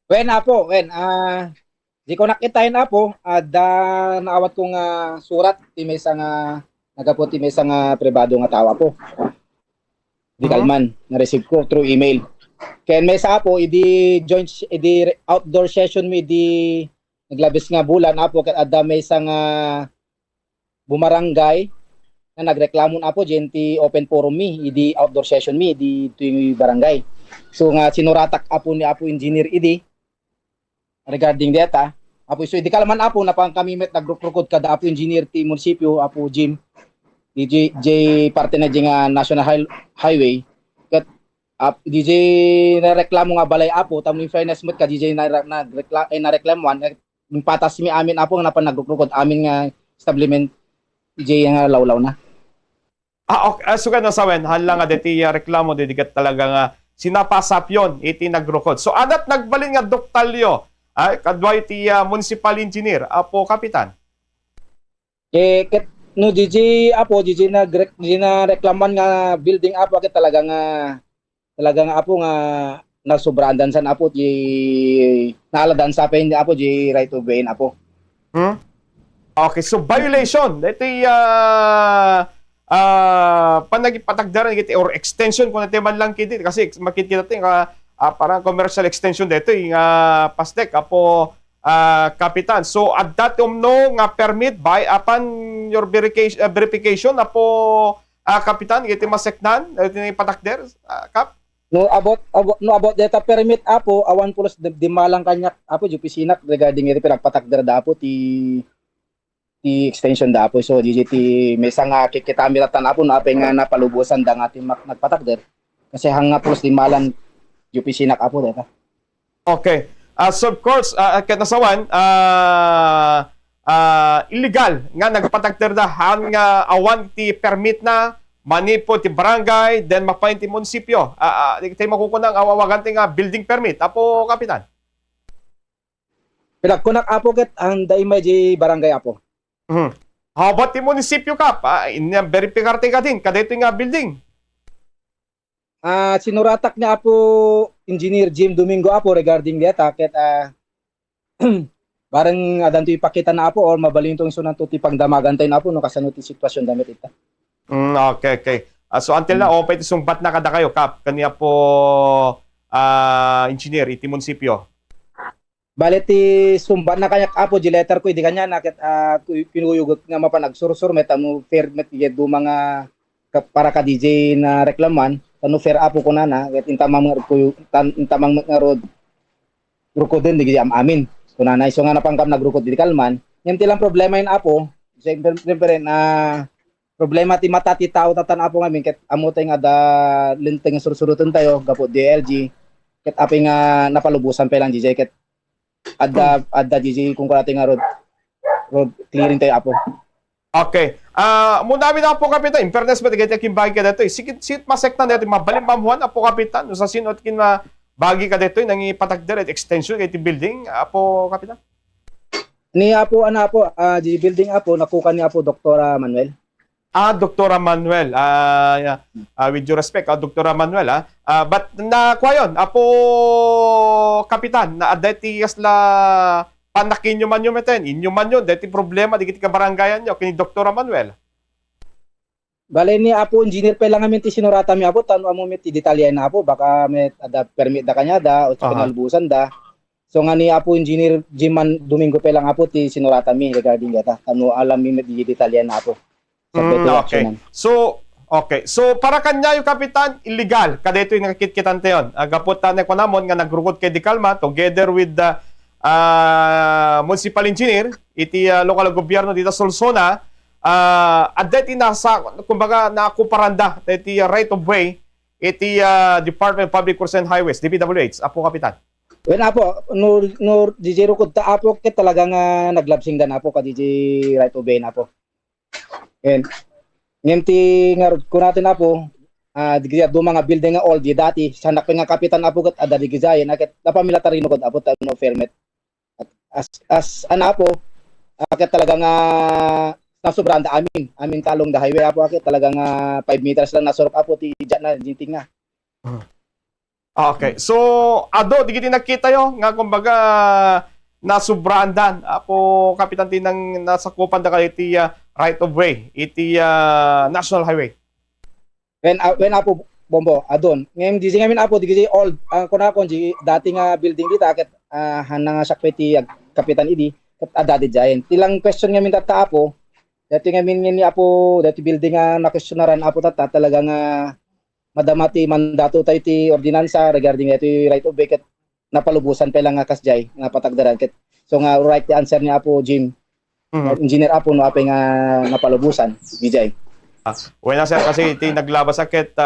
Wen apo, wen di ko nakitain apo, da naawat ko nga surat ti may nga nagapo ti may nga pribado nga tawa po. Di Mhm. kalman na receive ko through email. Kaya may sa apo idi joint idi outdoor session mi di naglabis nga bulan apo ket adda may nga bumarangay na nagreklamo na apo ti open forum mi idi outdoor session mi idi tuy barangay. So nga sinuratak apo ni apo engineer idi regarding data apo so di kalaman apo na pang kami met nagrukod kada apo engineer ti munisipyo apo Jim DJ parte na nga national highway kat DJ na reklamo nga balay apo tamo in fairness met ka DJ na reklamo yung patas mi amin apo nga napan nagrukod amin nga establishment DJ nga lawlaw na. Okay. So ka nasawen, hala nga deti reklamo dedikat talaga nga sinapasap yon iti nagrukod. So adat nagbalin nga doktalyo, ay kadway ti municipal engineer, apo kapitan. Ket no DJ apo DJ na reklaman nga building apo ket talaga nga apo nga nagsobraan dan san apo di naaladan sa pen apo di right of way apo. Hmm? Okay, so violation. Ito panagipatagdaran iti or extension kung natin man lang kiti kasi makikita natin parang commercial extension dito yung pastek apo kapitan. So at that umno nga permit by upon your verification apo kapitan iti maseknan iti patakder kap. No about data permit apo awan pulos di malang kanyak apo di opisina regarding iti pinagpatakder da apo ti extension da apo so DJ ti mesa nga kikitami ratan apo na apay nga napalubusan da nga ti nagpatakder kasi hanga pulos di malang di opisina apo data. Okay. So of course, kahit nasawan, illegal nga nagpatakder da han nga awan ti permit na manipo ti barangay then mapain ti munisipyo. Di tayo makukunang awawagan ti nga building permit. Apo, kapitan. Pinagkunak apo ket ang daimay di barangay apo. Mhm. How about ti munisipyo kap? Verifikarte ka din kada ito nga building. Sinuratak niya apo Engineer Jim Domingo apo regarding data ket bareng adan to ipakita na apo or mabalin tong sunan to ti pangdamagan tayo na apo no kasano ti sitwasyon damit ita. Okay, okay. So until na, okay, sumbat na kada kayo, Kap. Kaniya po, engineer, iti munisipyo. Bale ti sumba na kanyak apo di letter ko di kanya na ket pinuyugot nga mapanagsursur meta mo fair met do mga para ka DJ na reklaman tanu fair apo ko na ket intamang nga road rukodin di am amin kunana iso nga napangkam nagrukod di kalman ngem ti lang problema in apo siyempre na problema ti mata ti tao tatan apo ngamin ket amo tay nga da linteng sursurutan tayo gapo DLG ket api nga napalubusan pa lang DJ ket adda DJ kung kurati nga road clearing tayo apo. Okay. Muna namin na po, Kapitan. In fairness ba, tigay kin bagi ka dito. Sikit masektan dito, mabalim mamuhan, Apo, Kapitan. Sa sinot kin bagi ka dito, nangipatagder at extension kay building, Apo, Kapitan. Ni apo apo DJ building apo nakukan ni apo Dr. Manuel. Dr. Manuel. With due respect, Dr. Manuel. But nakuha yun, Apo, Kapitan, na adati kasla panakin nyo man yun meten. Inyo man yun, dati problema, di ka barangayan nyo, kini Dr. Manuel. Bale ni apo engineer pa lang amin ti sinurata mi apo tanu amo met ti detalye na apo baka met ada permit da kanya da o pinalbusan da. So nga ni apo engineer Jiman Domingo pa lang apo ti sinurata mi regarding data tanu alam mi met di detalye na apo. Okay. So para kanya yung kapitan illegal kada ito yung nakikit-kitante yon. Agapot na ko namon nga nagrugod kay Dikalma together with the municipal engineer iti lokal gobyerno dito sa Solsona at dati nasa kumbaga nakuparanda iti right of way iti Department of Public Works and Highways DPWH. Apo, kapitan. Wen apo no DJ Rukod ta apo ket talaga nga naglabsing dan apo ka DJ right of way na apo. And ngem ti nga ko natin apo digya do mga building nga old di dati sa nga kapitan apo ket ada digizayan ket dapat military no kod apo no permit as ana apo ket talaga nga nasobrahan da amin talong da highway apo ket talaga nga 5 meters lang nasurok apo ti dyan na jinting nga. Okay. So, ado, di kita nakita yo nga kumbaga nasubrandan. Apo, kapitan tinang nasakupan da kayo iti right of way, iti national highway. When apo bombo adon. Ngayon di ngamin apo di old kuna kon di dati nga building dita ket hanang sakpeti kapitan idi ket adadi jayen. Tilang question ngamin tata apo. Dati ngamin ni apo dati building nga nakwestionaran apo tata talaga nga madamati mandato tayo ti ordinansa regarding iti right of way ket napalubusan pa lang nga kasjay nga patagdaran ket so nga right the answer ni apo Jim engineer apo no apay nga napalubusan DJ. Wala sir kasi iti naglabas sakit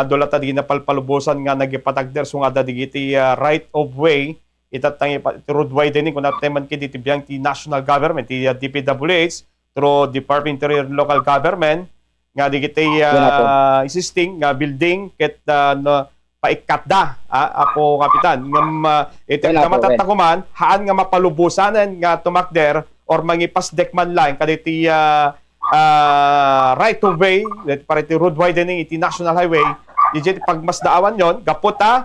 dolata di napalpalubusan nga nagipatagder so nga digiti right of way itatang road widening kun nateman kiti tibiyang ti national government ti DPWH through Department of Interior and Local Government nga digiti existing nga building ket no, paikatda apo kapitan ngam iti nga matatakuman haan nga mapalubusanan nga tumakder or mangipasdek man lang kaditi right of way para iti road widening iti national highway digiti pagmasdaawan yon gaputa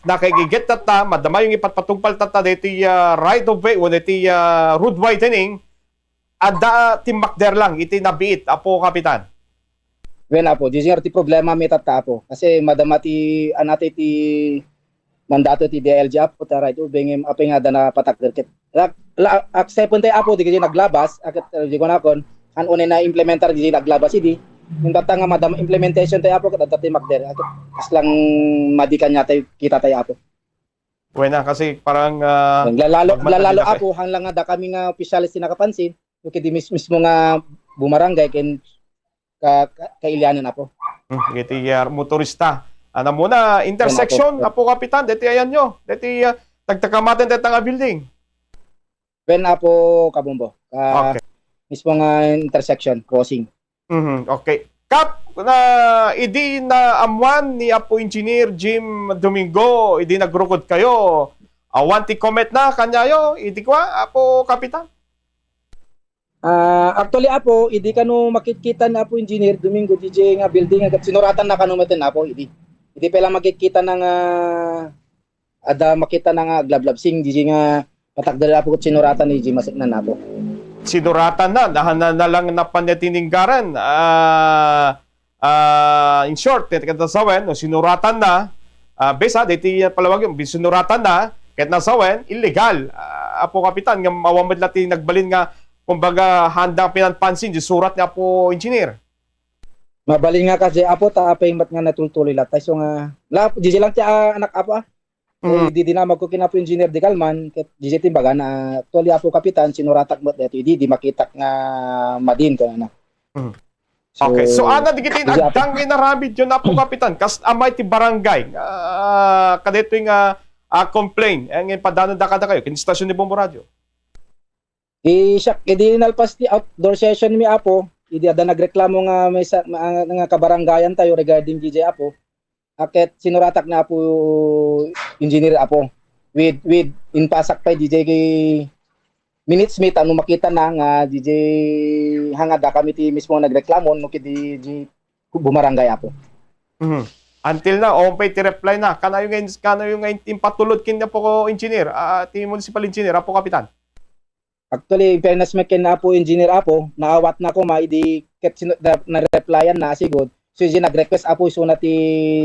nakigigit tata madama yung ipatpatungpal tata diti right of way o diti road widening ada timakder lang iti nabiit apo kapitan. Wen apo, di ti problema may tata apo kasi madama ti anate ti mandato ti DLG apo ta right ubengem apay nga na patakder ket accept tay apo di naglabas aket di ko nakon an une na implementar di naglabas idi yung tata nga madama implementation tay apo ket ti makder aket as lang madikan nya tay kita tay apo. Wena kasi parang lalalo apo hang lang nga da kami nga opisyalis ti nakapansin okay di mismo nga bumarangay ken kailianan apo. Iti motorista. Ano muna intersection apo kapitan deti ayan nyo. Deti tagtakamaten deti nga building. Ben apo kabombo. Okay. Mismo nga intersection crossing. Okay. Kap na idi na amuan ni apo engineer Jim Domingo idi nagrukod kayo. Awanti comment na kanyayo idi kwa apo kapitan. Actually apo, idi kanu makikita na apo engineer Domingo DJ nga building nga sinuratan na kanu meten apo idi. Idi pa lang makikita na nga ada makita na nga glablab sing DJ nga patagdal apo ket sinuratan ni DJ masik na apo. Sinuratan na dahan na lang napanyatininggaran. In short, kaya sawen no sinuratan na besa diti palawag yung sinuratan na ket nasawen illegal. Apo kapitan nga awamad lati nagbalin nga kumbaga handang pinanpansin di surat nga po engineer. Mabalin nga kasi apo ta apay mat nga natultuloy latay so nga di lang ti anak apo di na magkukin apo engineer di kalman ket di timbaga na actually apo kapitan sinuratak mat dito di makita nga madin ko na. So, okay. So ana digitin agdang ginarabid yun apo kapitan kas amay ti barangay kadito nga complain ang ipadano da kada kayo kin stasyon ni Bombo Radio. Idi nalpas ti outdoor session mi apo, idi ada nagreklamo nga may nga kabarangayan tayo regarding DJ apo. Aket sinuratak na apo engineer apo with in pasak pa DJ kay minutes meet ano makita na nga DJ hangada kami ti mismo nagreklamo no kidi bumarangay apo. Until na ompay ti reply na kanayo nga impatulod kin na po engineer ti municipal engineer apo kapitan. Actually, fairness makin na po engineer apo, naawat na ko maidi ket na replyan na sigod. So yung nag-request apo suna ti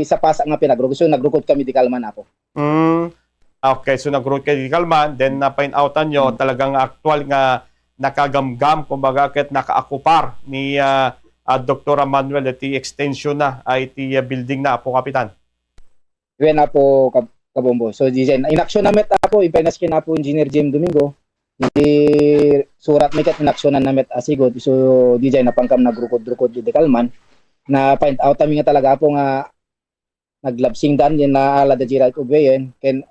sa pasak nga pinagrugod. So nagrugod kami di kalman apo. Okay, so nagrugod kay di kalman, then na-find outan nyo talagang actual nga nakagamgam kumbaga ket nakaakupar ni Dr. Manuel ti extension na ay ti building na apo kapitan. Wen apo kabombo. So design inaction na met apo, fairness kin apo engineer Jim Domingo. Di surat mi ket inaksyonan na met asigod so DJ na pangkam nagrukod-rukod di kalman na find out kami nga talaga po nga naglabsing dan yan na ala da right of way yan ken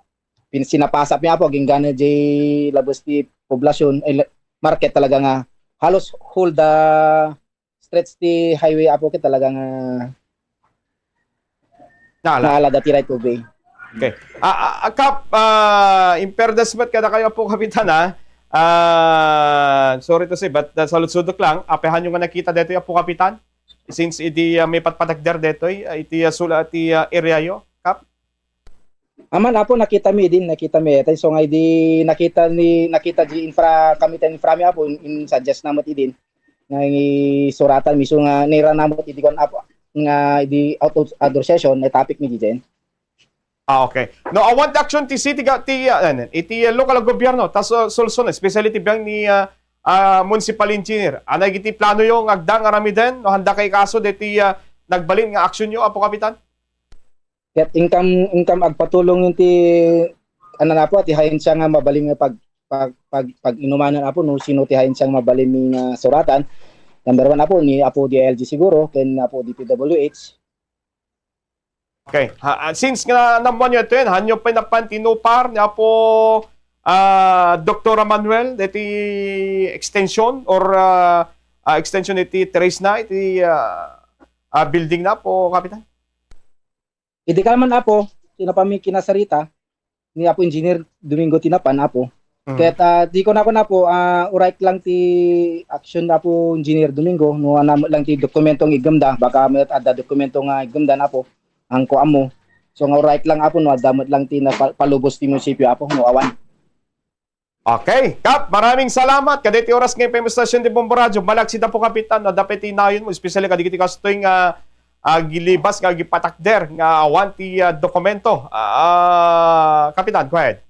sinapasap niya po ginggana di labos ti poblasyon market talaga nga halos whole the stretch ti highway apo ket talaga nga naala da right of way. Okay. Kap in fairness but kada kayo po kapitan sorry to say but sa lutsudok lang apehan yung nga nakita dito yung po kapitan since iti may patpatagder detoy iti sula iti area yo kap. Aman apo nakita mi din, nakita mi. Tay so nga di nakita di infra kami tan infra mi apo in suggest namot idin. Nga suratan mi so nga nira namot iti kon apo nga di out of other session na topic mi dijen. Okay. No, I want action ti city iti local gobyerno tas solusyon especially ti biang ni municipal engineer. Anay iti plano yung agdang arami den no handa kay kaso deti nagbalin nga action yo apo kapitan. Ket income agpatulong yung ti ano na po ti hayin siya nga mabaling nga pag inumanan apo no sino ti hayin siya mabaling nga suratan. Number 1 apo ni apo DLG siguro ken apo DPWH. Okay. Since nga namuan nyo ito yan, hanyo pa napan tinupar niya po Dr. Manuel deti extension or extension iti trace na iti building na po, Kapitan? Idi ka man apo tinapami kinasarita ni apo engineer Domingo Tinapan apo. Ket di ko na po urait lang ti action na po engineer Domingo no anam lang ti dokumentong igamda baka met adda dokumento nga igamda na po ang kuam mo. So nga right lang apo no damot lang ti na palubos ti munisipyo apo no awan. Okay, Kap, maraming salamat. Kaditi oras ngayon pa stasyon di Bombo Radio. Malaksida po kapitan na dapat inayon mo, especially kaditi kastoy nga gilibas nga gipatakder nga awan ti dokumento. Kapitan, go ahead.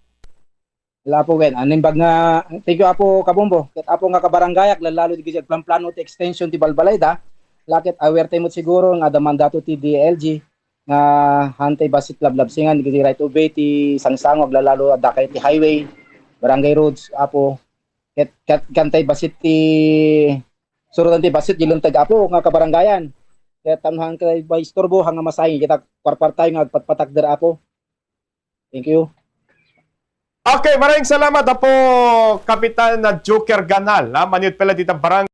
Wala po wen. Anin bag nga thank you apo kabombo. Ket apo nga kabaranggayak lalo di gid plano ti extension ti Balbalayda. Lakit aware tayo siguro nga the mandato ti DLG nga hantay basit lablabsingan di right of way ti sangsangog lalo adda kay ti highway barangay roads apo ket kantay basit ti surutan ti basit giluntag apo nga kabaranggayan ket tamhan kay ba istorbo hanga masahi kita parpar tayo nga agpatpatakder apo. Thank you. Okay, maraming salamat po Kapitan na Joker Ganal. Maniyot pala dito barang